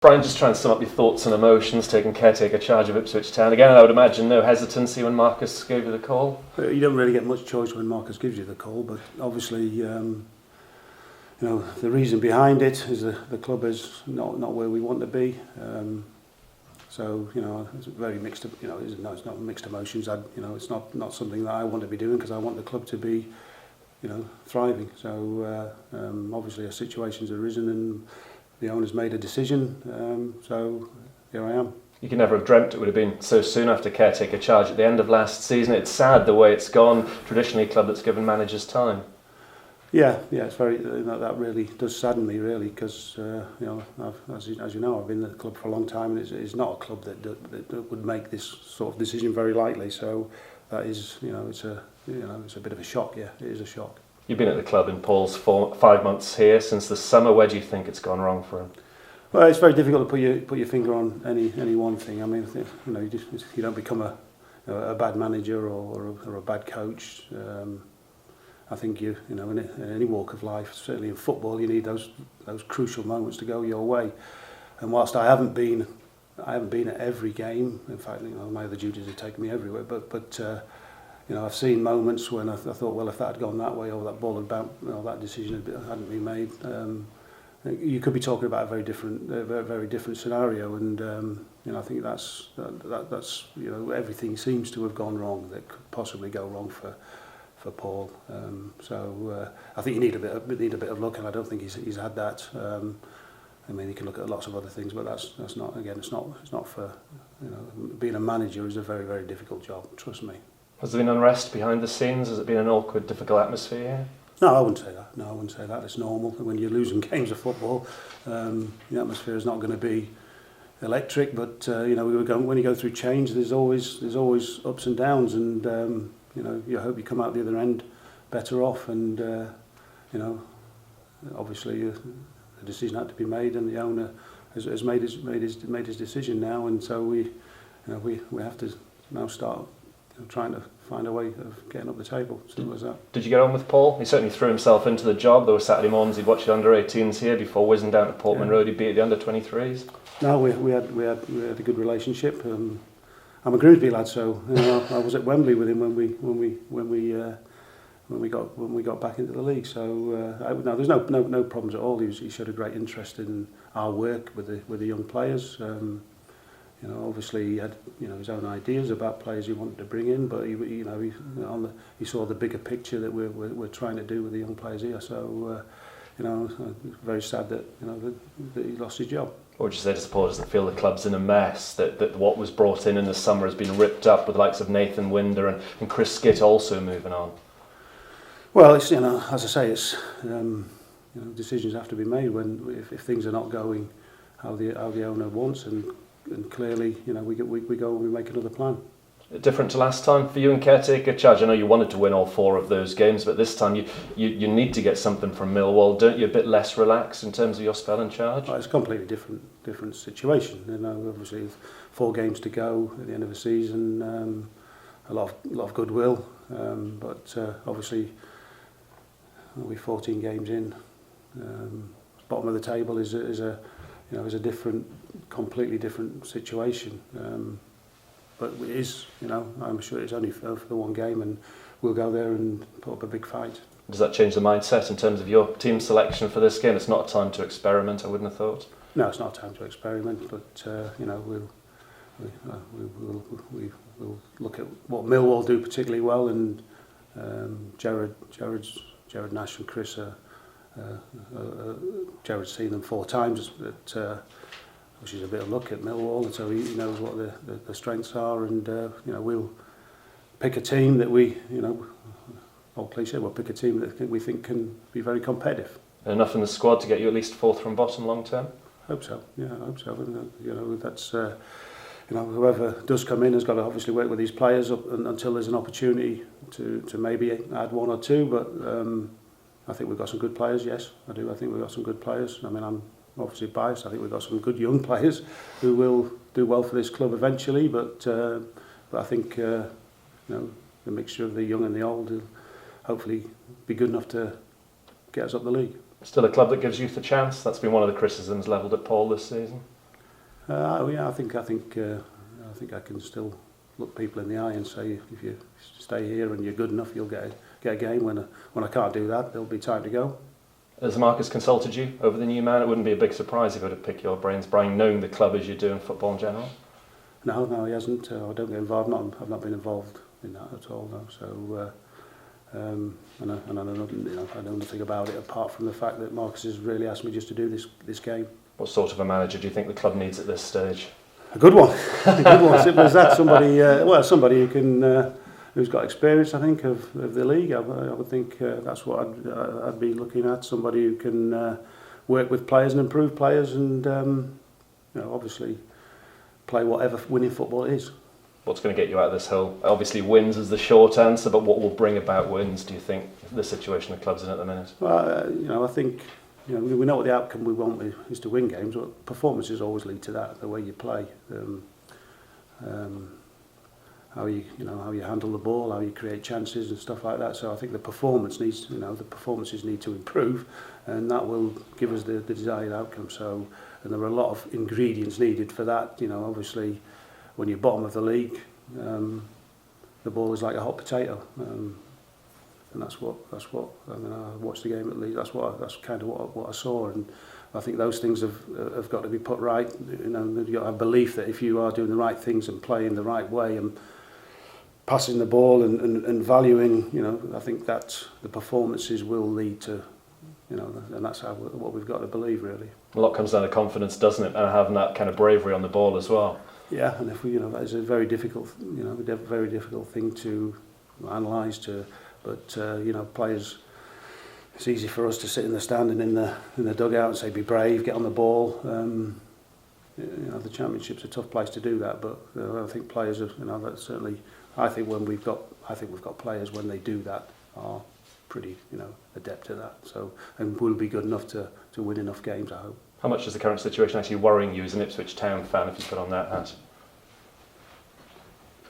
Bryan, just try and sum up your thoughts and emotions taking caretaker charge of Ipswich Town. Again, I would imagine no hesitancy when Marcus gave you the call. You don't really get much choice when Marcus gives you the call, but obviously, the reason behind it is the club is not where we want to be. So it's very mixed. It's not mixed emotions. It's not something that I want to be doing because I want the club to be, thriving. So obviously, a situation's arisen and the owner's made a decision, so here I am. You could never have dreamt it would have been so soon after caretaker charge at the end of last season. It's sad the way it's gone. Traditionally, a club that's given managers time. Yeah, it's very. That really does sadden me, really, because as you know, I've been at the club for a long time, and it's not a club that would make this sort of decision very lightly. So that is, it's a bit of a shock. Yeah, it is a shock. You've been at the club in Paul's 5 months here since the summer. Where do you think it's gone wrong for him? Well, it's very difficult to put your finger on any one thing. I mean, you don't become a bad manager or a bad coach. I think in any walk of life, certainly in football, you need those crucial moments to go your way. And whilst I haven't been at every game. In fact, my other duties have taken me everywhere. But I've seen moments when I thought, well, if that had gone that way or that ball had bounced, that decision hadn't been made, you could be talking about a very different scenario. And I think that's everything seems to have gone wrong that could possibly go wrong for Paul. So I think you need a bit of luck, and I don't think he's had that. I mean, you can look at lots of other things, but that's not. Again, it's not for being a manager is a very, very difficult job. Trust me. Has there been unrest behind the scenes? Has it been an awkward, difficult atmosphere here? No, I wouldn't say that. No, I wouldn't say that. It's normal. When you're losing games of football, the atmosphere is not going to be electric. But when you go through change, there's always ups and downs, and you hope you come out the other end better off. And obviously, a decision had to be made, and the owner has made his decision now, and so we have to now start trying to find a way of getting up the table. Simple as that. Did you get on with Paul? He certainly threw himself into the job. There were Saturday mornings he'd watch the under-18s here before whizzing down to Portman Road. He'd be at the under-23s. No, we had a good relationship. I'm a Grimsby lad, so I was at Wembley with him when we got back into the league. So there's no problems at all. He showed a great interest in our work with the young players. Obviously he had his own ideas about players he wanted to bring in, but he saw the bigger picture that we're trying to do with the young players here. So very sad that that he lost his job. What would you say to supporters that feel the club's in a mess, that what was brought in the summer has been ripped up, with the likes of Nathan Winder and Chris Skitt also moving on? Well, it's as I say, it's decisions have to be made if things are not going how the owner wants, and clearly we go and we make another plan. Different to last time for you in caretaker charge? I know you wanted to win all 4 of those games, but this time you need to get something from Millwall, don't you? A bit less relaxed in terms of your spell in charge? Well, it's a completely different situation. Obviously 4 games to go at the end of the season, a lot of goodwill, but obviously we're 14 games in. Bottom of the table is a completely different situation. But it is, I'm sure it's only for the one game, and we'll go there and put up a big fight. Does that change the mindset in terms of your team selection for this game? It's not a time to experiment, I wouldn't have thought. No, it's not a time to experiment, but we'll look at what Millwall do particularly well, and Jared Nash and Chris Jared's seen them 4 times, which is a bit of luck at Millwall, and so he knows what the strengths are, and we'll pick a team that old cliche, we'll pick a team that we think can be very competitive. Enough in the squad to get you at least 4th from bottom long term? Hope so. Yeah, I hope so. And, that's whoever does come in has got to obviously work with these players until there's an opportunity to maybe add 1 or 2. But I think we've got some good players. Yes, I do. I think we've got some good players. I mean, I'm obviously biased. I think we've got some good young players who will do well for this club eventually. But I think the mixture of the young and the old will hopefully be good enough to get us up the league. Still a club that gives youth a chance. That's been one of the criticisms levelled at Paul this season. Yeah, I think I can still look people in the eye and say, if you stay here and you're good enough, you'll get a game. When I can't do that, there'll be time to go. Has Marcus consulted you over the new man? It wouldn't be a big surprise if he were to pick your brains, Bryan, knowing the club as you do in football in general. No, he hasn't. I don't get involved. I've not been involved in that at all. No. So, and I know nothing about it apart from the fact that Marcus has really asked me just to do this game. What sort of a manager do you think the club needs at this stage? A good one. A good one. Simple as that. Somebody who can, who's got experience, I think, of the league. I would think that's what I'd be looking at. Somebody who can work with players and improve players, and obviously play whatever winning football is. What's going to get you out of this hole? Obviously, wins is the short answer, but what will bring about wins? Do you think the situation the club's in at the minute? Well, I think. We know what the outcome we want is to win games, but performances always lead to that. The way you play, how you handle the ball, how you create chances and stuff like that. So I think the performances need to improve, and that will give us the desired outcome. So, and there are a lot of ingredients needed for that. Obviously, when you're bottom of the league, the ball is like a hot potato. And that's what I mean. I watched the game at Leeds. That's kind of what I saw, and I think those things have got to be put right. You've got to have belief that if you are doing the right things and playing the right way and passing the ball and valuing, I think that the performances will lead to, and that's what we've got to believe really. A lot comes down to confidence, doesn't it, and having that kind of bravery on the ball as well. Yeah, and if that is a very difficult thing to analyse But players, it's easy for us to sit in the stand and in the dugout and say, be brave, get on the ball. The Championship's a tough place to do that, but I think players have, that's certainly. I think we've got players when they do that are pretty, adept at that. So, and will be good enough to win enough games, I hope. How much is the current situation actually worrying you as an Ipswich Town fan if you put on that hat?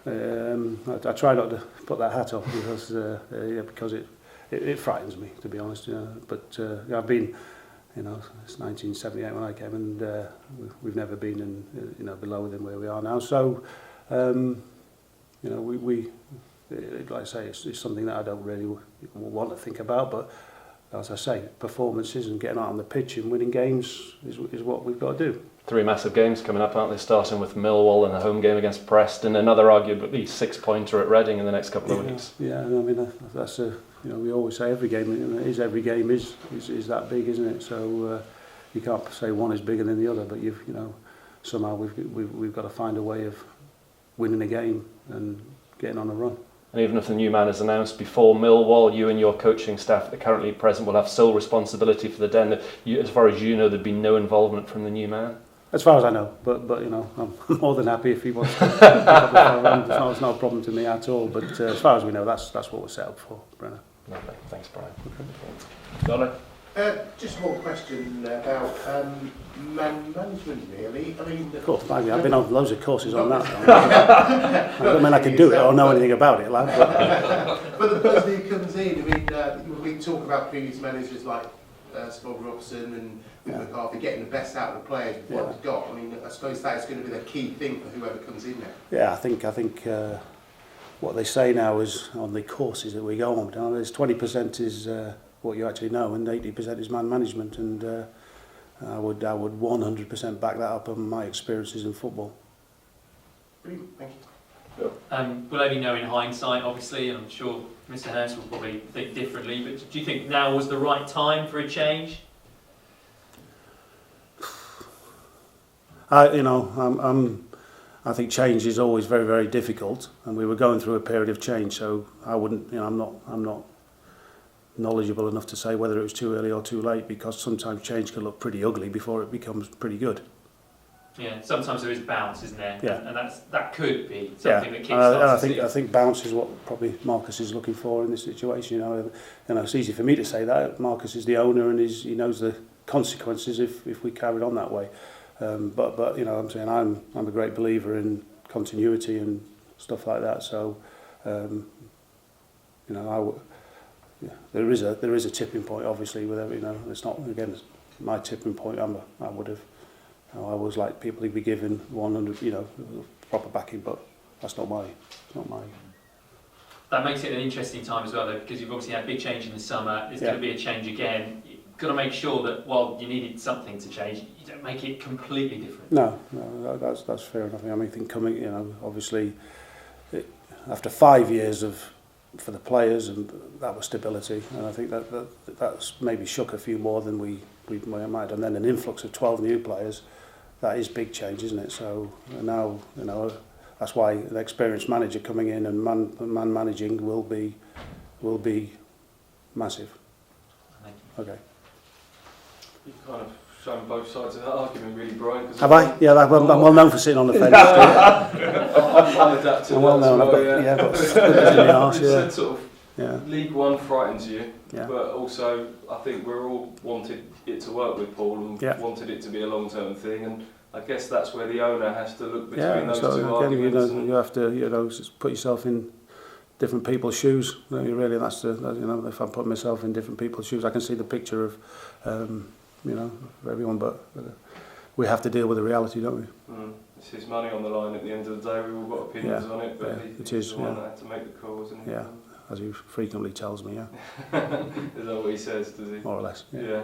I try not to put that hat on because it frightens me, to be honest. But I've been, it's 1978 when I came, and we've never been in, below than where we are now. So, we like I say, it's something that I don't really want to think about. But as I say, performances and getting out on the pitch and winning games is what we've got to do. 3 massive games coming up, aren't they? Starting with Millwall and a home game against Preston, another arguably 6-pointer at Reading in the next couple of weeks. Yeah, I mean that's we always say every game is that big, isn't it? So you can't say one is bigger than the other, but somehow we've got to find a way of winning a game and getting on a run. And even if the new man is announced before Millwall, you and your coaching staff that are currently present will have sole responsibility for the Den. As far as you know, there'd be no involvement from the new man. As far as I know, but I'm more than happy if he wants to pick up the phone. It's not a problem to me at all. But as far as we know, that's what we're set up for, Brenner. Lovely. Thanks, Bryan. Okay. Just one question about man management, really. I mean, of course, I've been on loads of courses on that. I don't mean I can do it or know anything about it, lad. But the person who comes in, I mean, we talk about previous managers like Spog Robson and McCarthy getting the best out of the players with what they've got. I mean, I suppose that is going to be the key thing for whoever comes in there. Yeah, I think what they say now is on the courses that we go on, there's 20% is what you actually know, and 80% is man management, and I would 100% back that up on my experiences in football. Brilliant, thank you. We'll only know in hindsight, obviously, and I'm sure Mr. Hurst will probably think differently, but do you think now was the right time for a change? I think change is always very, very difficult, and we were going through a period of change, so I wouldn't, I'm not knowledgeable enough to say whether it was too early or too late, because sometimes change can look pretty ugly before it becomes pretty good. Yeah, sometimes there is bounce, isn't there? Yeah. And that could be something that kickstarts. I think bounce is what probably Marcus is looking for in this situation. It's easy for me to say that. Marcus is the owner, and he knows the consequences if we carried on that way. But I'm saying I'm a great believer in continuity and stuff like that. So there is a tipping point, obviously. With it's not, again, my tipping point. I would have I always like people to be given 100, proper backing, but that's not my. That makes it an interesting time as well, though, because you've obviously had a big change in the summer. There's going to be a change again. You've got to make sure that while you needed something to change, you don't make it completely different. No, that's fair enough. I think coming, obviously, after 5 years for the players, and that was stability, and I think that's maybe shook a few more than we might have done. Then an influx of 12 new players, that is big change, isn't it? So now, that's why an experienced manager coming in and man managing will be massive. Okay. You've kind of shown both sides of that argument, really, Bryan. Have I? Yeah, I'm well known for sitting on the fence. I'm adapted. I'm well known. I've got splinters in the arse. You Yeah. said sort of League One frightens you, but also I think we're all wanted it to work with Paul and wanted it to be a long-term thing, and I guess that's where the owner has to look between those two arguments. You have to, just put yourself in different people's shoes. Really, if I put myself in different people's shoes, I can see the picture of, for everyone. But we have to deal with the reality, don't we? It's his money on the line at the end of the day. We've all got opinions on it, but he's the one that had to make the calls. And as he frequently tells me. Is that what he says? Does he? More or less. Yeah.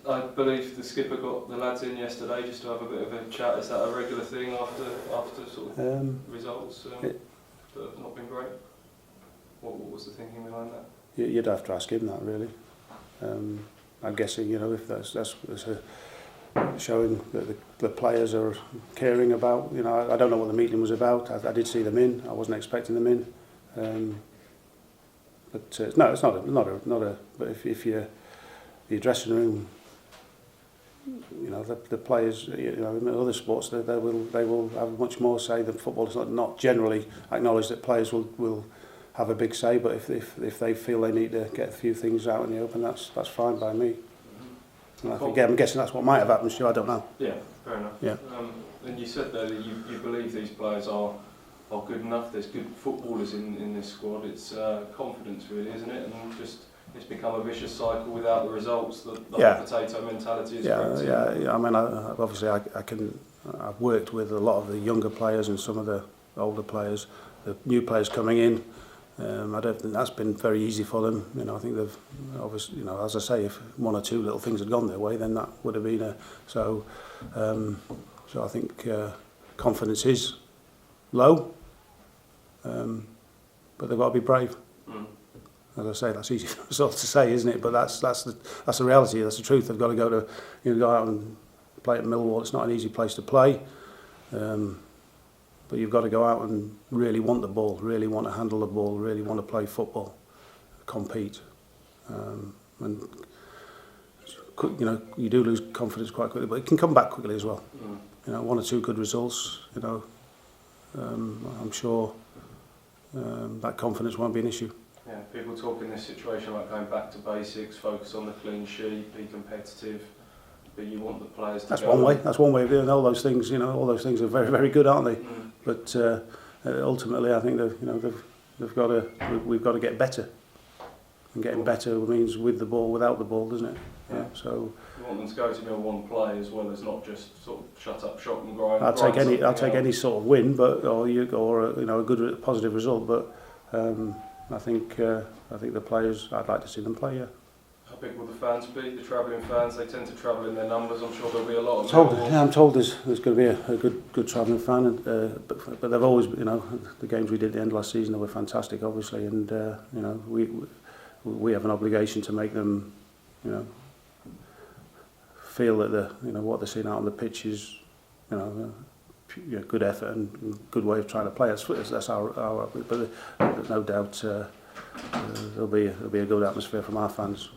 I believe the skipper got the lads in yesterday just to have a bit of a chat. Is that a regular thing after sort of results that have not been great? What was the thinking behind that? You'd have to ask him that, really. I'm guessing, if that's showing that the players are caring about. I don't know what the meeting was about. I did see them in. I wasn't expecting them in. But no, it's not a. But if you're the dressing room, the players, in other sports, they will have much more say than football. It's not generally acknowledged that players will have a big say, but if they feel they need to get a few things out in the open, that's fine by me. And I think, I'm guessing that's what might have happened, Stu, I don't know. Yeah, fair enough. Yeah. And you said there that you believe these players are good enough. There's good footballers in this squad. It's confidence, really, isn't it? And it's become a vicious cycle without the results. The hot potato mentality is Yeah. I mean, obviously, I've worked with a lot of the younger players and some of the older players, the new players coming in. I don't think that's been very easy for them. I think they've obviously, as I say, if one or two little things had gone their way, then that would have been so I think confidence is low, but they've got to be brave. As I say, that's easy sort of to say, isn't it? But that's the reality. That's the truth. They've got to go out and play at Millwall. It's not an easy place to play, but you've got to go out and really want the ball, really want to handle the ball, really want to play football, compete, and you do lose confidence quite quickly, but it can come back quickly as well. One or two good results, I'm sure that confidence won't be an issue. Yeah, people talk in this situation about going back to basics, focus on the clean sheet, be competitive, but you want the players to go. That's one way of doing all those things. All those things are very, very good, aren't they? But ultimately, I think we've got to get better. And getting better means with the ball, without the ball, doesn't it? Yeah. So you want them to go to Millwall and play as well as not just sort of shut up shop and grind. I'll take any sort of win, but or a good positive result. But I think the players, I'd like to see them play. Yeah. How big will the fans be? The travelling fans, they tend to travel in their numbers. I'm sure there'll be a lot of. I'm told there's going to be a good travelling fan, but they've always, the games we did at the end of last season, they were fantastic, obviously, and we have an obligation to make them, feel that what they're seeing out on the pitch is, good effort and good way of trying to play. That's our but no doubt there'll be a good atmosphere from our fans.